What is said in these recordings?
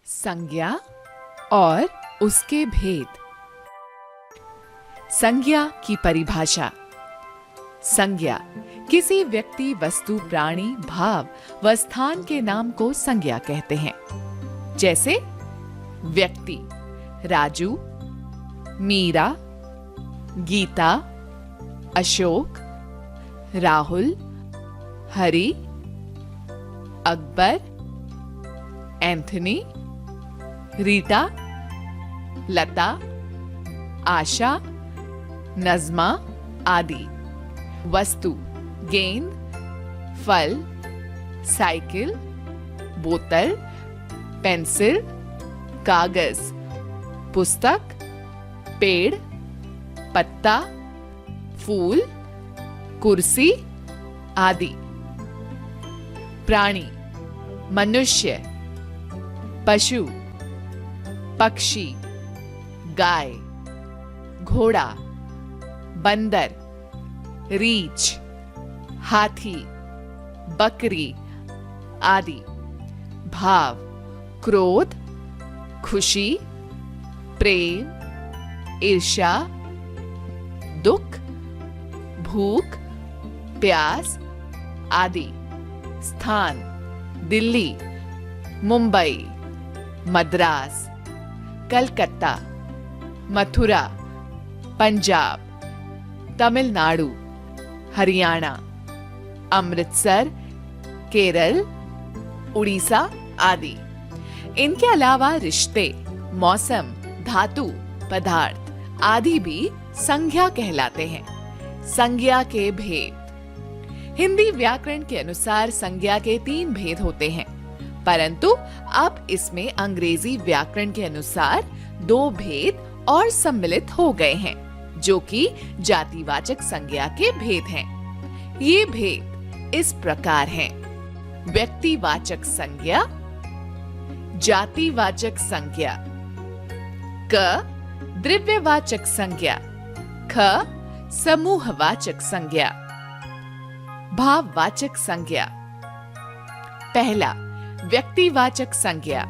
संज्ञा और उसके भेद। संज्ञा की परिभाषा। संज्ञा किसी व्यक्ति, वस्तु, प्राणी, भाव व स्थान के नाम को संज्ञा कहते हैं। जैसे व्यक्ति राजू, मीरा, गीता, अशोक, राहुल, हरि, अकबर, एंथनी, रीटा, लता, आशा, नज़्मा आदि। वस्तु गेंद, फल, साइकिल, बोतल, पेंसिल, कागज, पुस्तक, पेड़, पत्ता, फूल, कुर्सी आदि। प्राणी मनुष्य, पशु, पक्षी, गाय, घोड़ा, बंदर, रीछ, हाथी, बकरी आदि। भाव क्रोध, खुशी, प्रेम, ईर्ष्या, दुख, भूख, प्यास आदि। स्थान दिल्ली, मुंबई, मद्रास, कलकत्ता, मथुरा, पंजाब, तमिलनाडु, हरियाणा, अमृतसर, केरल, उड़ीसा आदि। इनके अलावा रिश्ते, मौसम, धातु, पदार्थ आदि भी संज्ञा कहलाते हैं। संज्ञा के भेद। हिंदी व्याकरण के अनुसार संज्ञा के 3 भेद होते हैं, परंतु अब इसमें अंग्रेजी व्याकरण के अनुसार 2 भेद और सम्मिलित हो गए हैं, जो कि जातिवाचक संज्ञा के भेद हैं। ये भेद इस प्रकार हैं: व्यक्तिवाचक संज्ञा, जातिवाचक संज्ञा, क द्रव्यवाचक संज्ञा, ख समूहवाचक संज्ञा। भाववाचक संज्ञा। पहला, व्यक्तिवाचक संज्ञा।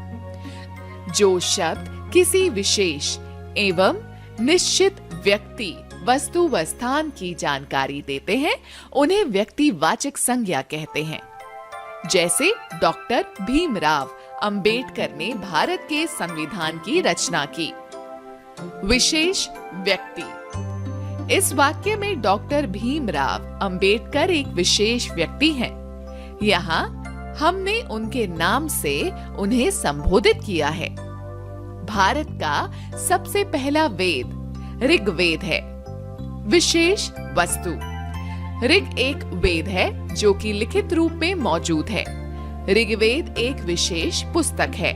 जो शब्द किसी विशेष एवं निश्चित व्यक्ति, वस्तु व स्थान की जानकारी देते हैं, उन्हें व्यक्तिवाचक संज्ञा कहते हैं। जैसे डॉक्टर भीमराव अंबेडकर ने भारत के संविधान की रचना की। विशेष व्यक्ति। इस वाक्य में डॉक्टर भीमराव अंबेडकर एक विशेष व्यक्ति हैं। यहाँ हमने उनके नाम से उन्हें संबोधित किया है। भारत का सबसे पहला वेद ऋग्वेद है। विशेष वस्तु। ऋग एक वेद है जो कि लिखित रूप में मौजूद है। ऋग्वेद एक विशेष पुस्तक है।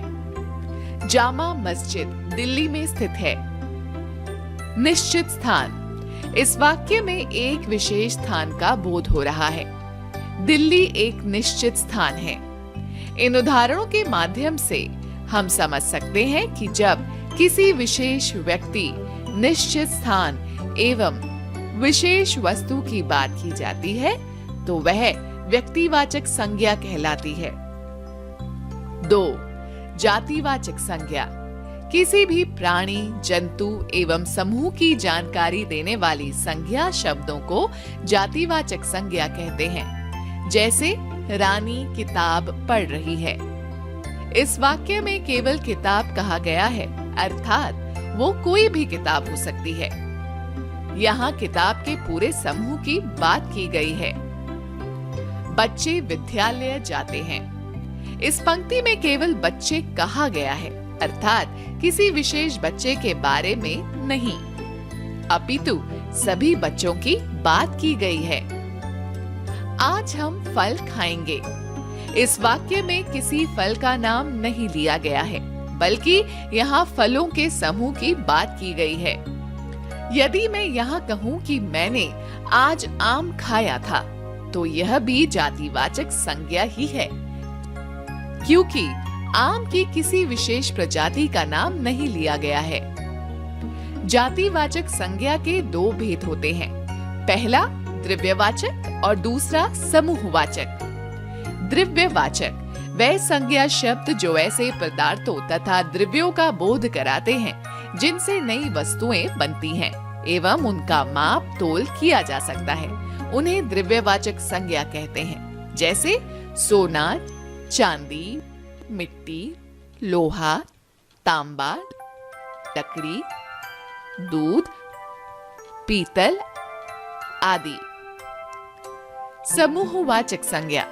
जामा मस्जिद दिल्ली में स्थित है। निश्चित स्थान। इस वाक्य में एक विशेष स्थान का बोध हो रहा है। दिल्ली एक निश्चित स्थान है। इन उदाहरणों के माध्यम से हम समझ सकते हैं कि जब किसी विशेष व्यक्ति, निश्चित स्थान एवं विशेष वस्तु की बात की जाती है तो वह व्यक्तिवाचक संज्ञा कहलाती है। 2. जातिवाचक संज्ञा। किसी भी प्राणी, जंतु एवं समूह की जानकारी देने वाली संज्ञा शब्दों को जातिवाचक संज्ञा कहते हैं। जैसे रानी किताब पढ़ रही है। इस वाक्य में केवल किताब कहा गया है, अर्थात वो कोई भी किताब हो सकती है। यहाँ किताब के पूरे समूह की बात की गई है। बच्चे विद्यालय जाते हैं। इस पंक्ति में केवल बच्चे कहा गया है, अर्थात किसी विशेष बच्चे के बारे में नहीं, अपितु सभी बच्चों की बात की गई है। आज हम फल खाएंगे। इस वाक्य में किसी फल का नाम नहीं लिया गया है, बल्कि यहाँ फलों के समूह की बात की गई है। यदि मैं यहाँ कहूँ कि मैंने आज आम खाया था, तो यह भी जातिवाचक संज्ञा ही है, क्योंकि आम की किसी विशेष प्रजाति का नाम नहीं लिया गया है। जातिवाचक संज्ञा के 2 भेद होते हैं। पहला द्रव्यवाचक और दूसरा समूहवाचक। द्रव्यवाचक वह संज्ञा शब्द जो ऐसे पदार्थों तथा द्रव्यों का बोध कराते हैं जिनसे नई वस्तुएं बनती हैं एवं उनका माप तोल किया जा सकता है, उन्हें द्रव्यवाचक संज्ञा कहते हैं। जैसे सोना, चांदी, मिट्टी, लोहा, तांबा, लकड़ी, दूध, पीतल आदि। समूहवाचक संज्ञा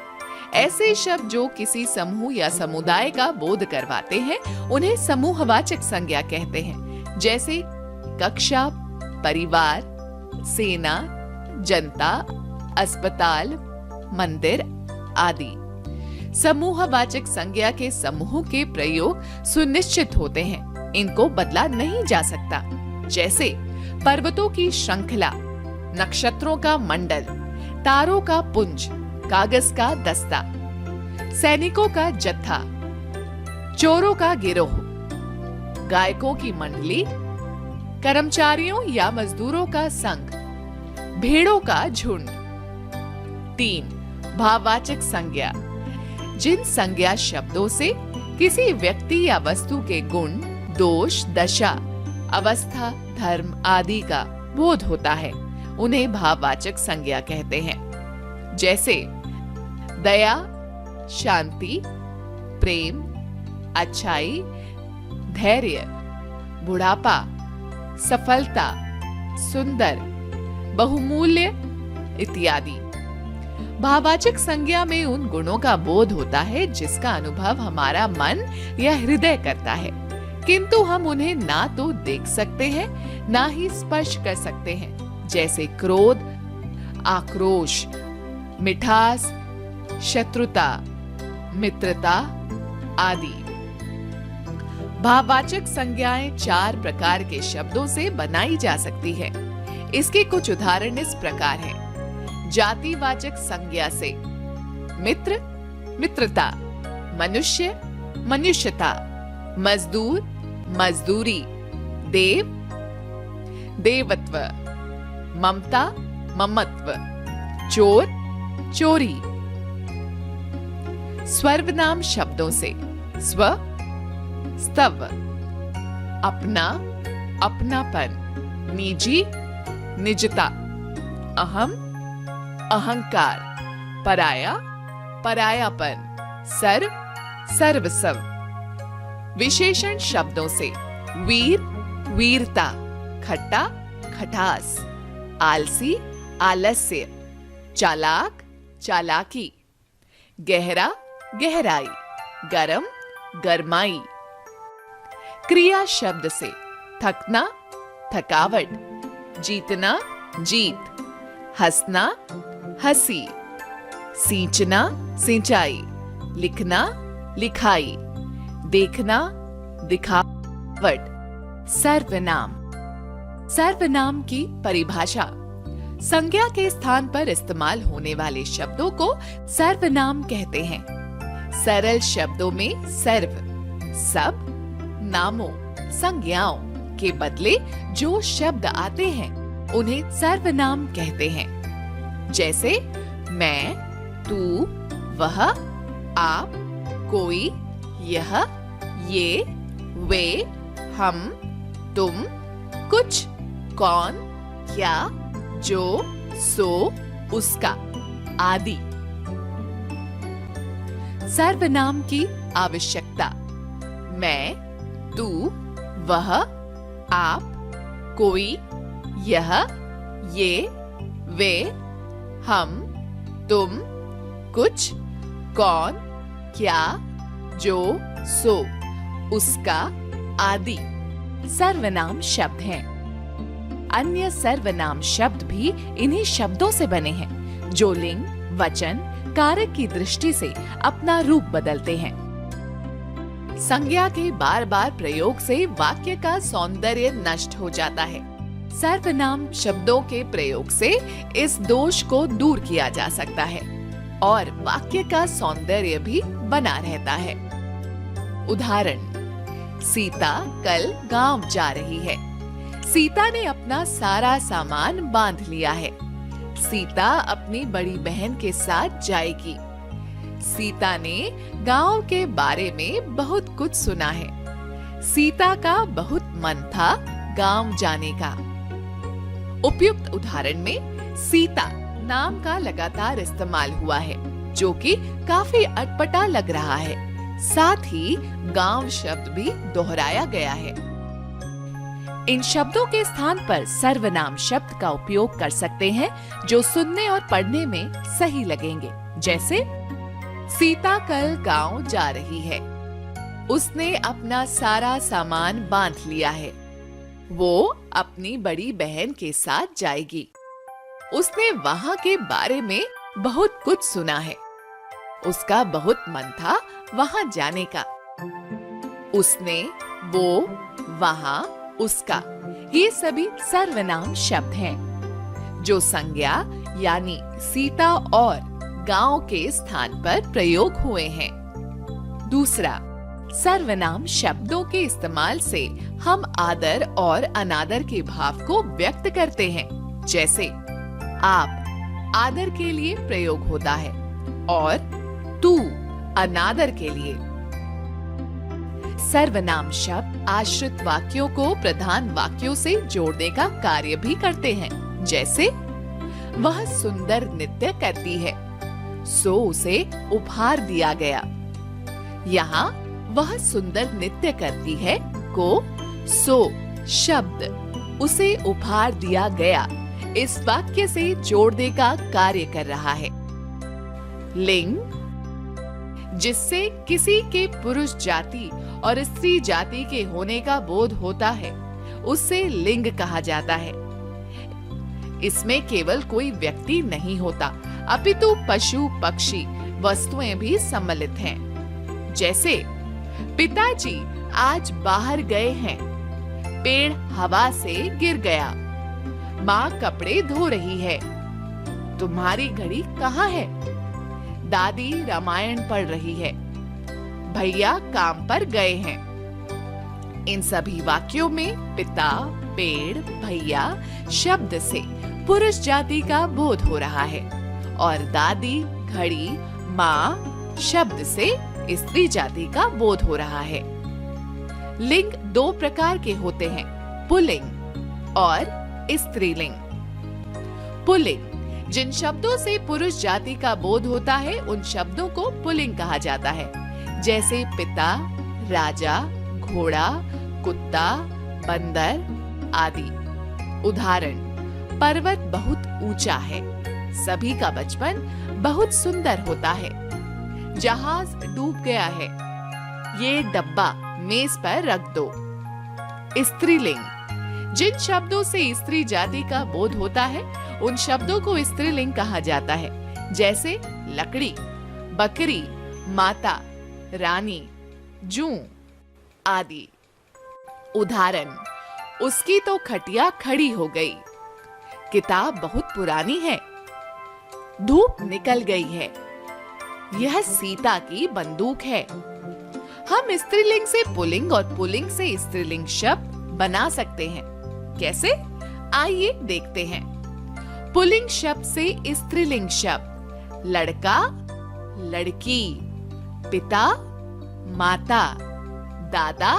ऐसे शब्द जो किसी समूह या समुदाय का बोध करवाते हैं उन्हें समूहवाचक संज्ञा कहते हैं। जैसे कक्षा, परिवार, सेना, जनता, अस्पताल, मंदिर आदि। समूहवाचक संज्ञा के समूह के प्रयोग सुनिश्चित होते हैं, इनको बदला नहीं जा सकता। जैसे पर्वतों की श्रृंखला, नक्षत्रों का मंडल, तारों का पुंज, कागज का दस्ता, सैनिकों का जत्था, चोरों का गिरोह, गायकों की मंडली, कर्मचारियों या मजदूरों का संघ, भेड़ों का झुंड। 3. भाववाचक संज्ञा जिन संज्ञा शब्दों से किसी व्यक्ति या वस्तु के गुण, दोष, दशा, अवस्था, धर्म आदि का बोध होता है उन्हें भाववाचक संज्ञा कहते हैं। जैसे दया, शांति, प्रेम, अच्छाई, धैर्य, बुढ़ापा, सफलता, सुंदर, बहुमूल्य इत्यादि। भाववाचक संज्ञा में उन गुणों का बोध होता है जिसका अनुभव हमारा मन या हृदय करता है, किंतु हम उन्हें ना तो देख सकते हैं ना ही स्पर्श कर सकते हैं। जैसे क्रोध, आक्रोश, मिठास, शत्रुता, मित्रता आदि। भाववाचक संज्ञाएं 4 प्रकार के शब्दों से बनाई जा सकती है। इसके कुछ उदाहरण इस प्रकार हैं। जातिवाचक संज्ञा से मित्र, मित्रता, मनुष्य, मनुष्यता, मजदूर, मजदूरी, देव, देवत्व, ममता, ममत्व, चोर, चोरी। स्वर्वनाम शब्दों से स्व, स्तव, अपना, अपनापन, निजी, निजता, अहम, अहंकार, पराया, परायापन, सर्व, सर्वस्व। विशेषण शब्दों से वीर, वीरता, खट्टा, खटास, आलसी, आलस्य, चालाक, चालाकी, गहरा, गहराई, गरम, गरमाई। क्रिया शब्द से थकना, थकावट, जीतना, जीत, हंसना, हंसी, सींचना, सिंचाई, लिखना, लिखाई, देखना, दिखावट। सर्वनाम। सर्वनाम की परिभाषा संज्ञा के स्थान पर इस्तेमाल होने वाले शब्दों को सर्वनाम कहते हैं। सरल शब्दों में सर्व, सब, नामों, संज्ञाओं के बदले जो शब्द आते हैं उन्हें सर्वनाम कहते हैं। जैसे मैं, तू, वह, आप, कोई, यह, ये, वे, हम, तुम, कुछ, कौन, क्या, जो, सो, उसका आदि। सर्वनाम की आवश्यकता मैं, तू, वह, आप, कोई, यह, ये, वे, हम, तुम, कुछ, कौन, क्या, जो, सो, उसका आदि सर्वनाम शब्द हैं। अन्य सर्वनाम शब्द भी इन्हीं शब्दों से बने हैं जो लिंग, वचन, कारक की दृष्टि से अपना रूप बदलते हैं। संज्ञा के बार बार प्रयोग से वाक्य का सौंदर्य नष्ट हो जाता है। सर्वनाम शब्दों के प्रयोग से इस दोष को दूर किया जा सकता है और वाक्य का सौंदर्य भी बना रहता है। उदाहरण, सीता कल गांव जा रही है। सीता ने अपना सारा सामान बांध लिया है। सीता अपनी बड़ी बहन के साथ जाएगी। सीता ने गांव के बारे में बहुत कुछ सुना है। सीता का बहुत मन था गांव जाने का। उपयुक्त उदाहरण में सीता नाम का लगातार इस्तेमाल हुआ है, जो कि काफी अटपटा लग रहा है। साथ ही गांव शब्द भी दोहराया गया है। इन शब्दों के स्थान पर सर्वनाम शब्द का उपयोग कर सकते हैं, जो सुनने और पढ़ने में सही लगेंगे। जैसे सीता कल गांव जा रही है। उसने अपना सारा सामान बांध लिया है। वो अपनी बड़ी बहन के साथ जाएगी। उसने वहां के बारे में बहुत कुछ सुना है। उसका बहुत मन था वहां जाने का। उसने, वो, वहां, उसका, ये सभी सर्वनाम शब्द हैं, जो संज्ञा यानी सीता और गांव के स्थान पर प्रयोग हुए हैं। दूसरा, सर्वनाम शब्दों के इस्तेमाल से हम आदर और अनादर के भाव को व्यक्त करते हैं। जैसे आप आदर के लिए प्रयोग होता है और तू अनादर के लिए। सर्वनाम शब्द आश्रित वाक्यों को प्रधान वाक्यों से जोड़ने का कार्य भी करते हैं। जैसे वह सुंदर नृत्य करती है, सो उसे उपहार दिया गया। यहाँ वह सुंदर नृत्य करती है को सो शब्द उसे उपहार दिया गया इस वाक्य से जोड़ने का कार्य कर रहा है। लिंग, जिससे किसी के पुरुष जाति और स्त्री जाति के होने का बोध होता है, उसे लिंग कहा जाता है। इसमें केवल कोई व्यक्ति नहीं होता, अपितु पशु, पक्षी, वस्तुएं भी सम्मिलित हैं। जैसे पिताजी आज बाहर गए हैं। पेड़ हवा से गिर गया। माँ कपड़े धो रही है। तुम्हारी घड़ी कहाँ है? दादी रामायण पढ़ रही है। भैया काम पर गए हैं। इन सभी वाक्यों में पिता, पेड़, भैया शब्द से पुरुष जाति का बोध हो रहा है और दादी, घड़ी, माँ शब्द से स्त्री जाति का बोध हो रहा है। लिंग दो प्रकार के होते हैं, पुल्लिंग और स्त्रीलिंग। पुल्लिंग, जिन शब्दों से पुरुष जाति का बोध होता है, उन शब्दों को पुल्लिंग कहा जाता है। जैसे पिता, राजा, घोड़ा, कुत्ता, बंदर आदि। उदाहरण, पर्वत बहुत ऊंचा है। सभी का बचपन बहुत सुंदर होता है। जहाज डूब गया है। ये डब्बा मेज पर रख दो। स्त्रीलिंग, जिन शब्दों से स्त्री जाति का बोध होता है, उन शब्दों को स्त्रीलिंग कहा जाता है। जैसे लकड़ी, बकरी, माता, रानी, जूं आदि। उदाहरण, उसकी तो खटिया खड़ी हो गई। किताब बहुत पुरानी है। धूप निकल गई है। यह सीता की बंदूक है। हम स्त्रीलिंग से पुल्लिंग और पुल्लिंग से स्त्रीलिंग शब्द बना सकते हैं। कैसे? आइए देखते हैं। पुल्लिंग शब्द से स्त्रीलिंग शब्द: लड़का, लड़की, पिता, माता, दादा,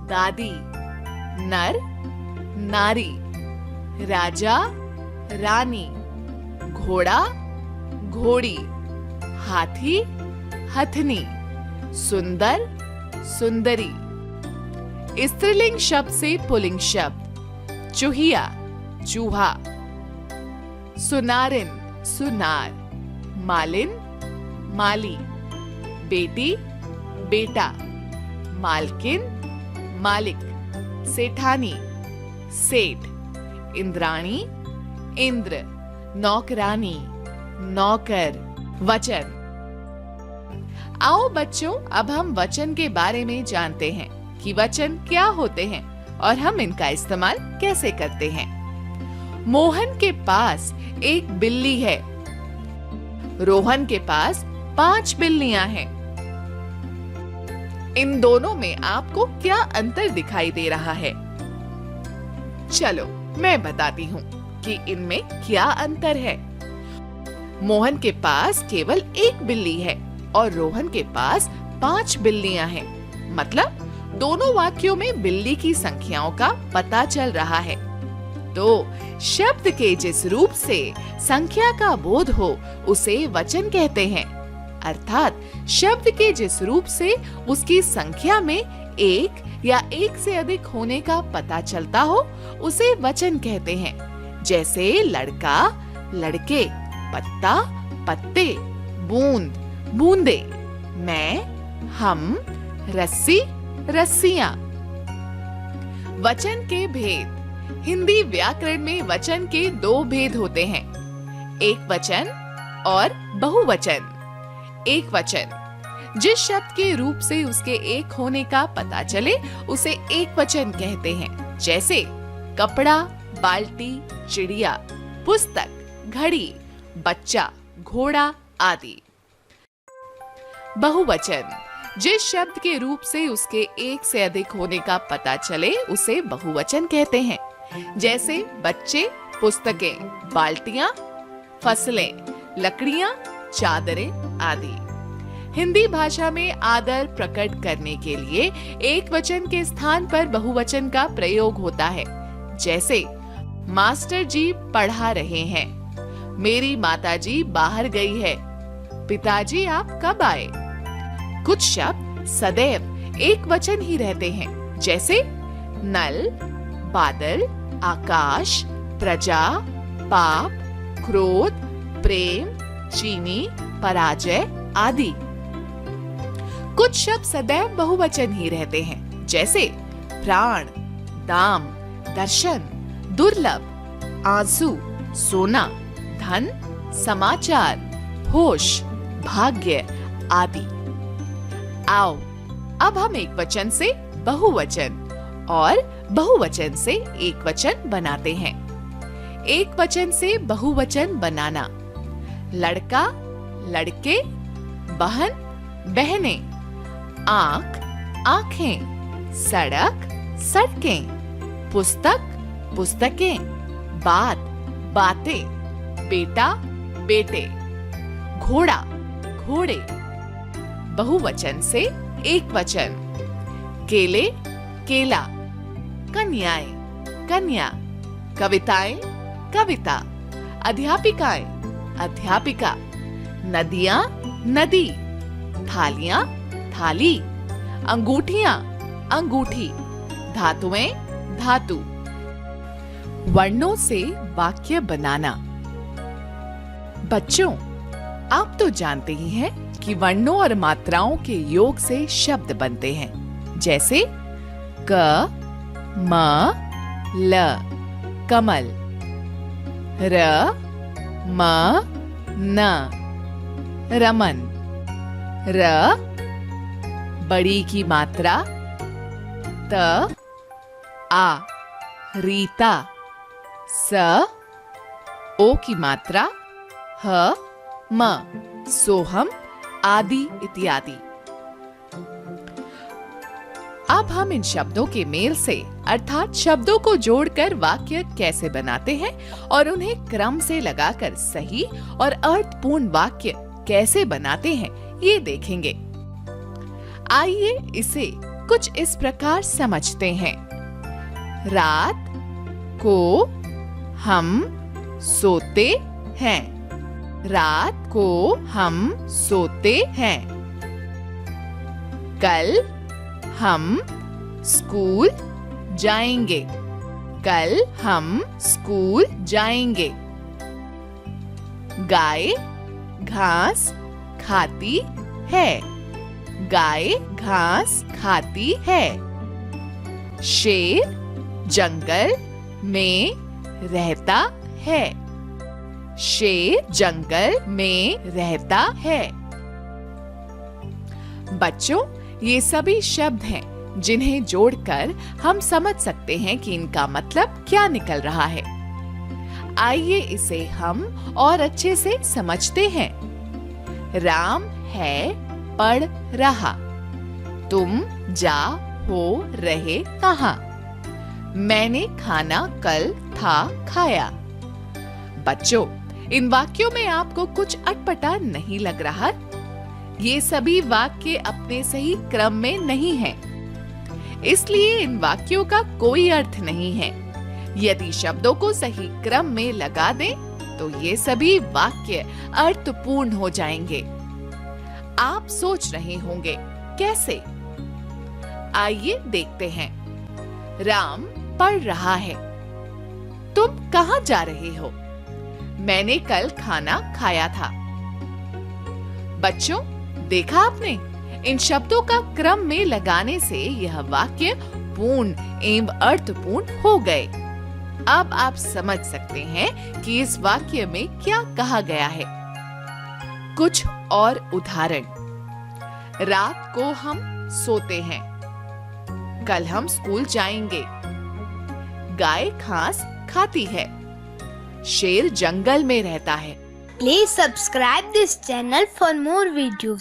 दादी, नर, नारी, राजा, रानी, घोड़ा, घोड़ी, हाथी, हथनी, सुंदर, सुंदरी। स्त्रीलिंग शब्द से पुल्लिंग शब्द: चूहिया, चूहा, सुनारिन, सुनार, मालिन, माली, बेटी, बेटा, मालकिन, मालिक, सेठानी, सेठ, इंद्राणी, इंद्र, नौकरानी, नौकर। वचन। आओ बच्चों, अब हम वचन के बारे में जानते हैं कि वचन क्या होते हैं और हम इनका इस्तेमाल कैसे करते हैं। मोहन के पास एक बिल्ली है। रोहन के पास 5 बिल्लियां हैं। इन दोनों में आपको क्या अंतर दिखाई दे रहा है? चलो मैं बताती हूँ कि इनमें क्या अंतर है। मोहन के पास केवल एक बिल्ली है, और रोहन के पास 5 बिल्लियां हैं। मतलब दोनों वाक्यों में बिल्ली की संख्याओं का पता चल रहा है। तो शब्द के जिस रूप से संख्या का बोध हो उसे वचन कहते हैं। अर्थात शब्द के जिस रूप से उसकी संख्या में एक या एक से अधिक होने का पता चलता हो उसे वचन कहते हैं। जैसे लड़का, लड़के, पत्ता, पत्ते, बूंद, बूंदे, मैं, हम, रस्सी, रस्सियां। वचन के भेद। हिंदी व्याकरण में वचन के 2 भेद होते हैं, एक वचन और बहुवचन। एक वचन जिस शब्द के रूप से उसके एक होने का पता चले उसे एक वचन कहते हैं। जैसे कपड़ा, बाल्टी, चिड़िया, पुस्तक, घड़ी, बच्चा, घोड़ा आदि। बहुवचन जिस शब्द के रूप से उसके एक से अधिक होने का पता चले उसे बहुवचन कहते हैं। जैसे बच्चे, पुस्तकें, बाल्टियां, फसलें, लकड़ियां, चादरें आदि। हिंदी भाषा में आदर प्रकट करने के लिए एक वचन के स्थान पर बहुवचन का प्रयोग होता है। जैसे मास्टर जी पढ़ा रहे हैं, मेरी माताजी बाहर गई है, पिताजी आप कब आए। कुछ शब्द सदैव एक वचन ही रहते हैं। जैसे नल, बादल, आकाश, प्रजा, पाप, क्रोध, प्रेम, चीनी, पराजय आदि। कुछ शब्द सदैव बहुवचन ही रहते हैं। जैसे प्राण, दाम, दर्शन, दुर्लभ, आंसू, सोना, धन, समाचार, होश, भाग्य आदि। आओ अब हम एक वचन से बहुवचन और बहुवचन से एक वचन बनाते हैं। एक वचन से बहुवचन बनाना। लड़का, लड़के, बहन, बहनें, आंख, आंखें, सड़क, सड़कें, पुस्तक, पुस्तकें, बात, बातें, बेटा, बेटे, घोड़ा, घोड़े। बहुवचन से एक वचन। केले, केला, कन्याएं, कन्या, कविताएं, कविता, अध्यापिकाएं, अध्यापिका, नदियां, नदी, थालियां, थाली, अंगूठियां, अंगूठी, धातुएं, धातु। वर्णों से वाक्य बनाना। बच्चों, आप तो जानते ही हैं कि वर्णों और मात्राओं के योग से शब्द बनते हैं। जैसे क, म, ल, कमल, र, म, न, रमन, र, बड़ी की मात्रा, त, आ, रीता, स, ओ की मात्रा, ह, म, सोहम आदि इत्यादि। अब हम इन शब्दों के मेल से अर्थात शब्दों को जोड़कर वाक्य कैसे बनाते हैं और उन्हें क्रम से लगाकर सही और अर्थपूर्ण वाक्य कैसे बनाते हैं ये देखेंगे। आइए इसे कुछ इस प्रकार समझते हैं। रात को हम सोते हैं। रात को हम सोते हैं। कल हम स्कूल जाएंगे। कल हम स्कूल जाएंगे। गाय घास खाती है। गाय घास खाती है। शेर जंगल में रहता है। शेर जंगल में रहता है। बच्चों, ये सभी शब्द हैं जिन्हें जोड़कर हम समझ सकते हैं कि इनका मतलब क्या निकल रहा है। आइए इसे हम और अच्छे से समझते हैं। राम है पढ़ रहा। तुम जा हो रहे कहाँ। मैंने खाना कल था खाया। बच्चों, इन वाक्यों में आपको कुछ अटपटा नहीं लग रहा? ये सभी वाक्य अपने सही क्रम में नहीं हैं। इसलिए इन वाक्यों का कोई अर्थ नहीं है। यदि शब्दों को सही क्रम में लगा दें, तो ये सभी वाक्य अर्थपूर्ण हो जाएंगे। आप सोच रहे होंगे कैसे? आइए देखते हैं। राम पढ़ रहा है। तुम कहाँ जा रहे हो? मैंने कल खाना खाया था। बच्चों, देखा आपने? इन शब्दों का क्रम में लगाने से यह वाक्य पूर्ण एवं अर्थपूर्ण हो गए। अब आप समझ सकते हैं कि इस वाक्य में क्या कहा गया है। कुछ और उदाहरण। रात को हम सोते हैं। कल हम स्कूल जाएंगे। गाय घास खाती है। शेर जंगल में रहता है। Please subscribe this channel for more videos.